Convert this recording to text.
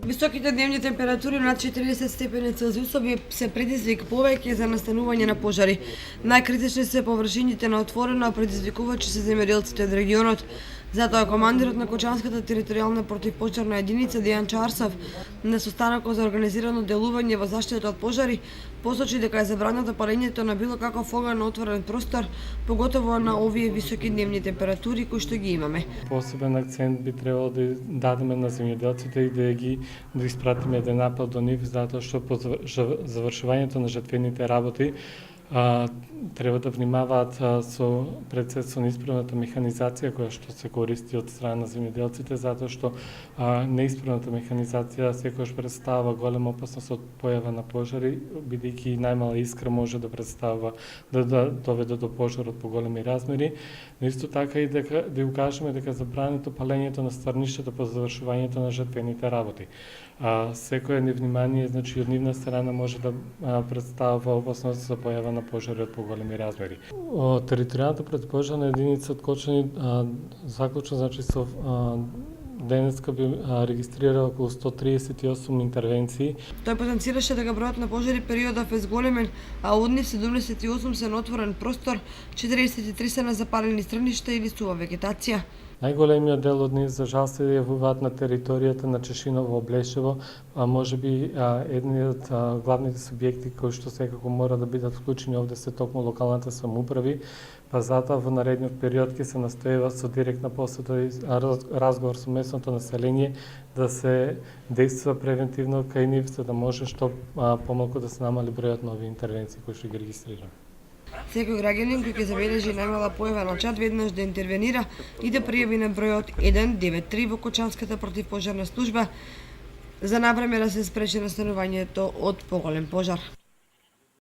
Високите дневни температури над 40 степени Целзиусови се предизвик повеќе за настанување на пожари. Најкритични се површините на отворено, а предизвикувачи се земјоделците од регионот. Затоа командирот на Кочанската територијална противпожарна единица Дејан Чарсов на состанокот за организирано делување во заштита од пожари посочи дека е забрането палењето на било каков оган на отворен простор, поготово на овие високи дневни температури кои што ги имаме. Посебен акцент би требало да дадеме на земјоделците и да испратиме еден апел до нив, затоа што по завршувањето на жетвените работи треба да внимаваат пред се со неисправната механизација која што се користи од страна на земјоделците, затоа што неисправната механизација секогаш представува голема опасност од појава на пожари, бидејќи најмала искра може да представува да доведе до пожар од поголеми размери, но исто така и да укажеме дека забрането палењето на старништата по завршувањето на жетвените работи. Секое невнимание, значи од нивна страна може да представува опасност за појава на пожари од поголеми размери. Територијалната противпожарна единица од Кочани заклучно значи со денеска би регистрирала околу 138 интервенции. Тој потенцираше дека бројот на пожари периодов е зголемен, а од нив 78 се на отворен простор, 43 се на запалени стрништа или сува вегетација. Најголемиот дел од нив за жал се јавуваат на територијата на Чешиново, Блешево, а можеби едниот од главните субјекти кои што секако мора да бидат вклучени овде се токму локалните самоуправи, па затоа во наредниот период ќе се настојува со директна посета и разговор со местното население да се действува превентивно кај нив за да може што помалку да се намали бројот на овие интервенции кои што ги регистрираме. Секој граѓанин кој ќе забележи најмала појава на чад веднаш да интервенира и да пријави на бројот 193 во Кочанската противпожарна служба за навреме да се спречи настанувањето од поголем пожар.